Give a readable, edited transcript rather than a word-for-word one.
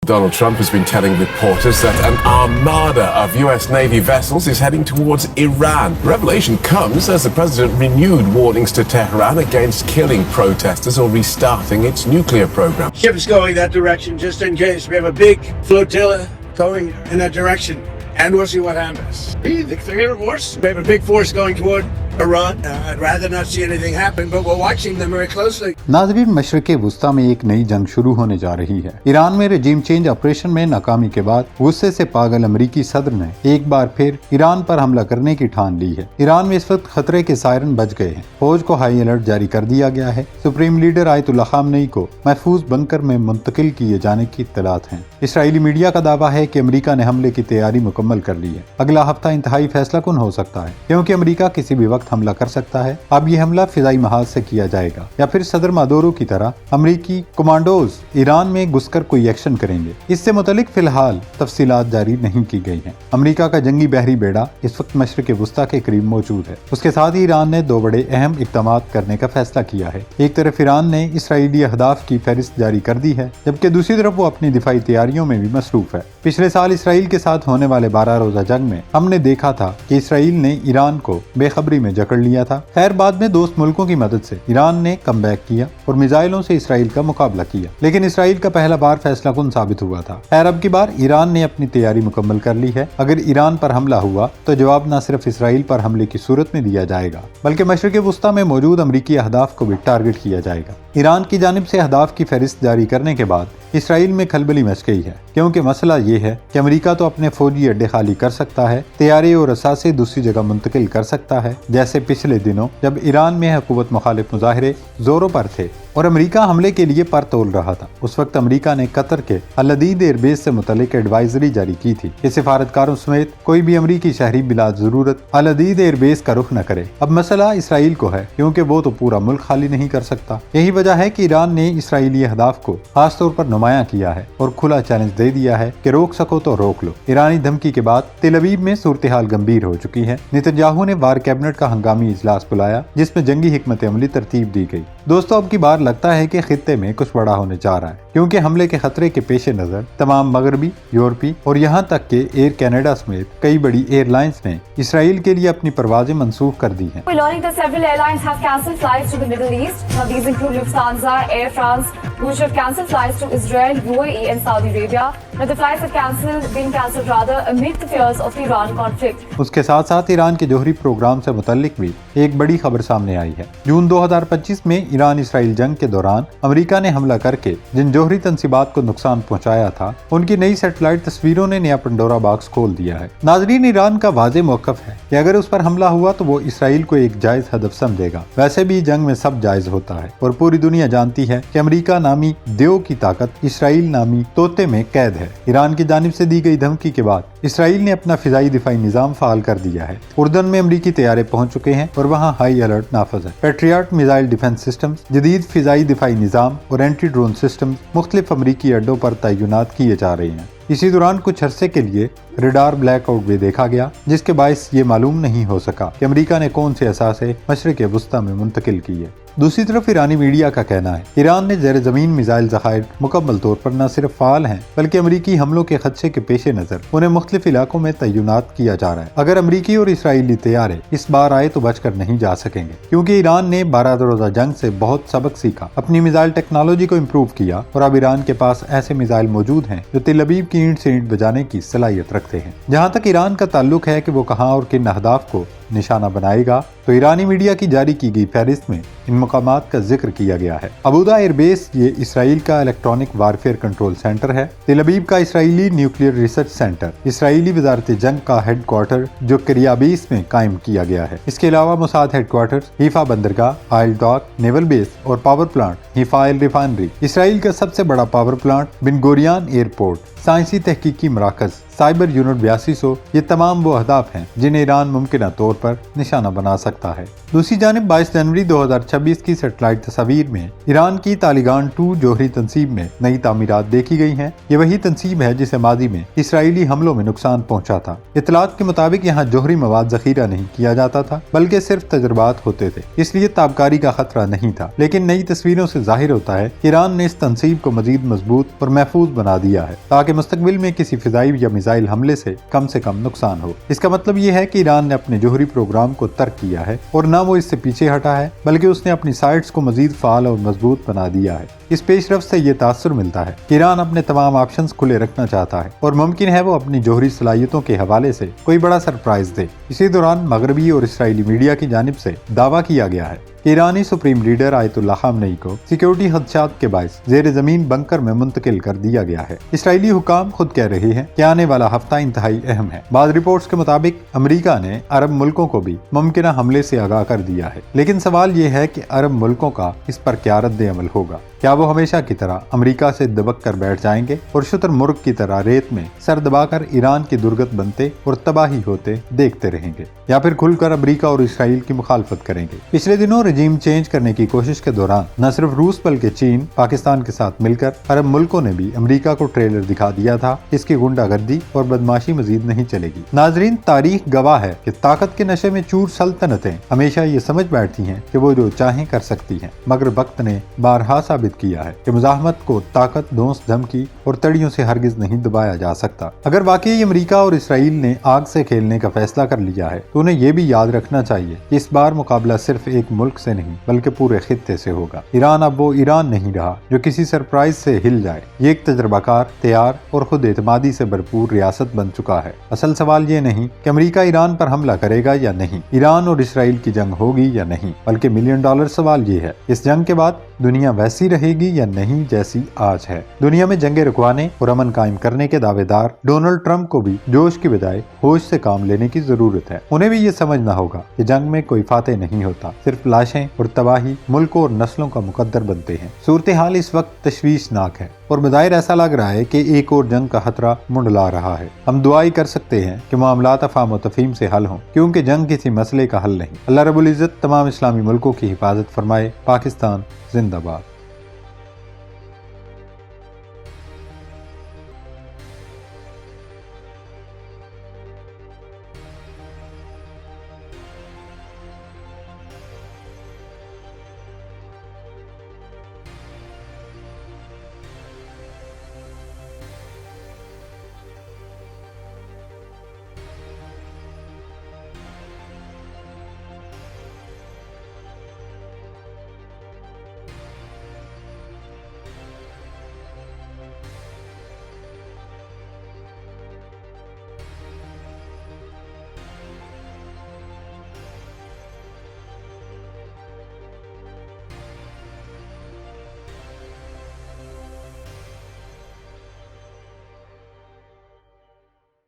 Donald Trump has been telling reporters that an armada of US Navy vessels is heading towards Iran. The revelation comes as the president renewed warnings to Tehran against killing protesters or restarting its nuclear program. Ships going that direction just in case. We have a big flotilla going in that direction. And we'll see what happens. We think they're going to force. We have a big force going toward Iran. I'd rather not see anything happen, but we're watching them very closely. नाज़रीन, मशरिक़ वुस्ता में एक नई जंग शुरू होने जा रही है। ईरान में रजीम चेंज ऑपरेशन में नाकामी के बाद गुस्से से पागल अमेरिकी सदर ने एक बार फिर ईरान पर हमला करने की ठान ली है। ईरान में इस वक्त खतरे के सायरन बज गए हैं। फौज को हाई अलर्ट जारी कर दिया गया है। सुप्रीम लीडर आयतुल्ला खामनेई को महफूज बंकर में मुंतकिल किए जाने की इत्तलात हैं। इसराइली मीडिया का दावा है कि अमेरिका ने हमले की तैयारी मुकम्मल कर ली है। अगला हफ्ता इंतहाई फैसला कुन हो सकता है, क्योंकि अमेरिका किसी भी वक्त हमला कर सकता है। अब ये हमला फिजाई महाज से किया जाएगा या फिर सदर मादोरो की तरह अमेरिकी कमांडोज ईरान में घुसकर कोई एक्शन करेंगे। इससे मुतालिक फिलहाल तफसीलात जारी नहीं की गई हैं। अमेरिका का जंगी बहरी बेड़ा इस वक्त मशरिक़ वुस्ता के करीब मौजूद है। उसके साथ ही ईरान ने दो बड़े अहम इक़दाम करने का फैसला किया है। एक तरफ ईरान ने इसराइली अहदाफ की फहरिस्त जारी कर दी है, जबकि दूसरी तरफ वो अपनी दिफाई तैयारियों में भी मसरूफ है। पिछले साल इसराइल के साथ होने वाले 12 रोजा जंग में हमने देखा था कि इसराइल ने ईरान को बेखबरी में जकड़ लिया था। खैर, बाद में दोस्त मुल्कों की मदद से ईरान ने कमबैक किया और मिसाइलों से इसराइल का मुकाबला किया, लेकिन इसराइल का पहला बार फैसला कुन साबित हुआ था। खैर, अब की बार ईरान ने अपनी तैयारी मुकम्मल कर ली है। अगर ईरान पर हमला हुआ तो जवाब न सिर्फ इसराइल पर हमले की सूरत में दिया जाएगा, बल्कि मशरिक़ वुस्ता में मौजूद अमरीकी अहदाफ को भी टारगेट किया जाएगा। ईरान की जानिब से अहदाफ की फहरिस्त जारी करने के बाद इसराइल में खलबली मच गई है, क्योंकि मसला ये है कि अमेरिका तो अपने फौजी अड्डे खाली कर सकता है, तैयारी और असासे दूसरी जगह मुंतकिल कर सकता है, जैसे पिछले दिनों जब ईरान में हुकूमत मुखालिफ मुजाहिरे जोरों पर थे और अमेरिका हमले के लिए पर तोल रहा था। उस वक्त अमेरिका ने कतर के अल अदीद एयरबेस से मुतल्लिक एडवाइजरी जारी की थी कि सिफारतकारों समेत कोई भी अमेरिकी शहरी बिला जरूरत अल अदीद एयरबेस का रुख न करे। अब मसला इसराइल को है, क्योंकि वो तो पूरा मुल्क खाली नहीं कर सकता। यही वजह है कि ईरान ने इसराइली अहदाफ को खासतौर पर नुमाया किया है और खुला चैलेंज दे दिया है कि रोक सको तो रोक लो। ईरानी धमकी के बाद तेल अवीव में सूरत हाल गंभीर हो चुकी है। नेतन्याहू ने वार कैबिनेट का हंगामी इजलास बुलाया, जिसमें जंगी हिकमत अमली तरतीब दी गई। दोस्तों, अब की बार लगता है कि खित्ते में कुछ बड़ा होने जा रहा है, क्योंकि हमले के खतरे के पेश नजर तमाम मगरबी, यूरोपी और यहाँ तक के एयर कनाडा समेत कई बड़ी एयरलाइंस ने इसराइल के लिए अपनी परवाजें मंसूख कर दी हैं। उसके साथ साथ ईरान के जोहरी प्रोग्राम से मुतल्लिक भी एक बड़ी खबर सामने आई है। जून 2025 में ईरान इसराइल जंग के दौरान अमेरिका ने हमला करके जिन जोहरी तंसीबात को नुकसान पहुंचाया था, उनकी नई सैटेलाइट तस्वीरों ने नया पंडोरा बॉक्स खोल दिया है। नाजरीन, ईरान का वाज़े मौक़िफ़ है कि अगर उस पर हमला हुआ तो वो इसराइल को एक जायज हदफ समझेगा। वैसे भी जंग में सब जायज होता है और पूरी दुनिया जानती है कि अमेरिका नामी देव की ताकत इसराइल नामी तोते में कैद है। ईरान की जानिब से दी गई धमकी के बाद इसराइल ने अपना फिजाई दिफाई निजाम फाल कर दिया है। उर्दन में अमरीकी तैयारे पहुंच चुके हैं और वहां हाई अलर्ट नाफज है। पैट्रियट मिसाइल डिफेंस सिस्टम्स, जदीद फिजाई दिफाई निजाम और एंटी ड्रोन सिस्टम्स मुख्तलिफ अमरीकी अड्डों पर तैनात किए जा रहे हैं। इसी दौरान कुछ अरसे के लिए रडार ब्लैकआउट भी देखा गया, जिसके बायस ये मालूम नहीं हो सका कि अमेरिका ने कौन से असासे मशरिक़ वुस्ता में मुंतकिल की है। दूसरी तरफ ईरानी मीडिया का कहना है ईरान ने ज़ेर ज़मीन मिसाइल ज़खायर मुकम्मल तौर पर न सिर्फ फ़ाल हैं, बल्कि अमरीकी हमलों के खदशे के पेश नज़र उन्हें मुख्तलिफ इलाकों में तैनात किया जा रहा है। अगर अमरीकी और इसराइली तैयारे इस बार आए तो बचकर नहीं जा सकेंगे, क्योंकि ईरान ने 12 रोज़ा जंग से बहुत सबक सीखा, अपनी मिसाइल टेक्नोलॉजी को इम्प्रूव किया और अब ईरान के पास ऐसे मिसाइल मौजूद हैं जो तेल अवीव की ईंट से ईंट बजाने की सलाहियत रखते हैं। जहाँ तक ईरान का ताल्लुक है कि वो कहाँ और किन अहदाफ को निशाना बनाएगा, तो ईरानी मीडिया की जारी की गई फहरिस्त में इन मकामात का जिक्र किया गया है। अबूदा एयरबेस ये इसराइल का इलेक्ट्रॉनिक वारफेयर कंट्रोल सेंटर है। तेल अवीव का Israeli nuclear research centre, Israeli वजारत जंग का हेड क्वार्टर जो किरियाबीस में कायम किया गया है। इसके अलावा मोसाद हेड क्वार्टर, हीफा बंदरगाह, आयल डॉक, नेवल बेस और power plant, Haifa oil refinery, Israel का सबसे बड़ा power plant, Ben Gurion airport, साइंसी तहकीकी मराकज, साइबर यूनिट 8200, ये तमाम वो अहदाफ हैं जिन्हें ईरान मुमकिन तौर पर निशाना बना सकता सकता है। दूसरी जानिब 22 जनवरी 2026 की सैटेलाइट तस्वीर में ईरान की तालिबान 2 जोहरी तंसीब में नई तामीरात देखी गई हैं। ये वही तंसीब है जिसे माजी में इसराइली हमलों में नुकसान पहुंचा था। इतलात के मुताबिक यहाँ जोहरी मवाद जखीरा नहीं किया जाता था, बल्कि सिर्फ तजुर्बात होते थे, इसलिए ताबकारी का खतरा नहीं था। लेकिन नई तस्वीरों से जाहिर होता है कि ईरान ने इस तंसीब को मजीद मजबूत और महफूज बना दिया है, ताकि मुस्तकबिल में किसी फिजाई या मिसाइल हमले से कम नुकसान हो। इसका मतलब ये है कि ईरान ने अपने जोहरी प्रोग्राम को तर्क किया है और न वो इससे पीछे हटा है, बल्कि उसने अपनी साइट्स को मजीद फाल और मजबूत बना दिया है। इस पेशरफ से ये तासुर मिलता है कि ईरान अपने तमाम ऑप्शंस खुले रखना चाहता है और मुमकिन है वो अपनी जोहरी सलाहियतों के हवाले से कोई बड़ा सरप्राइज दे। इसी दौरान मगरबी और इसराइली मीडिया की जानिब से दावा किया गया है कि ईरानी सुप्रीम लीडर आयतुल्लाह खामनेई को सिक्योरिटी खदशात के बायस जेर जमीन बंकर में मुंतकिल कर दिया गया है। इसराइली हुकाम खुद कह रहे हैं कि आने वाला हफ्ता इंतहाई अहम है। बाद रिपोर्ट्स के मुताबिक अमेरिका ने अरब मुल्कों को भी मुमकिन हमले से आगाह कर दिया है। लेकिन सवाल ये है कि अरब मुल्कों का इस पर क्या रद्द अमल होगा। क्या वो हमेशा की तरह अमेरिका से दबक कर बैठ जाएंगे और शुतुरमुर्ग की तरह रेत में सर दबाकर ईरान की दुर्गत बनते और तबाही होते देखते रहेंगे, या फिर खुलकर अमेरिका और इसराइल की मुखालफत करेंगे। पिछले दिनों रजीम चेंज करने की कोशिश के दौरान न सिर्फ रूस बल्कि चीन, पाकिस्तान के साथ मिलकर अरब मुल्कों ने भी अमेरिका को ट्रेलर दिखा दिया था। इसकी गुंडागर्दी और बदमाशी मजीद नहीं चलेगी। नाजरीन, तारीख गवाह है कि ताकत के नशे में चूर सल्तनतें हमेशा ये समझ बैठती हैं कि वो जो चाहें कर सकती हैं, मगर वक्त ने बारहा साबित किया है कि मुजाहमत को ताकत, धौंस, धमकी और तड़ियों से हरगिज नहीं दबाया जा सकता। अगर वाकई अमेरिका और इसराइल ने आग से खेलने का फैसला कर लिया है तो उन्हें यह भी याद रखना चाहिए कि इस बार मुकाबला सिर्फ एक मुल्क से नहीं बल्कि पूरे खित्ते से होगा। ईरान अब वो ईरान नहीं रहा जो किसी सरप्राइज से हिल जाए। ये एक तजर्बाकार, तैयार और खुद एतमादी से भरपूर रियासत बन चुका है। असल सवाल ये नहीं कि अमेरिका ईरान पर हमला करेगा या नहीं, ईरान और इसराइल की जंग होगी या नहीं, बल्कि $1 मिलियन सवाल ये है, इस जंग के बाद दुनिया वैसी रहेगी या नहीं जैसी आज है। दुनिया में जंगे रुकवाने और अमन कायम करने के दावेदार डोनाल्ड ट्रंप को भी जोश की बजाय होश से काम लेने की जरूरत है। उन्हें भी ये समझना होगा कि जंग में कोई फातेह नहीं होता, सिर्फ लाशें और तबाही मुल्कों और नस्लों का मुकद्दर बनते हैं। सूरत हाल इस वक्त तशवीशनाक है और बज़ाहिर ऐसा लग रहा है कि एक और जंग का खतरा मुंडला रहा है। हम दुआई कर सकते हैं कि मामलात अफ़ाम व तफ़हीम से हल हों, क्योंकि जंग किसी मसले का हल नहीं। अल्लाह रब्बुल इज़्ज़त तमाम इस्लामी मुल्कों की हिफाजत फरमाए। पाकिस्तान जिंदाबाद।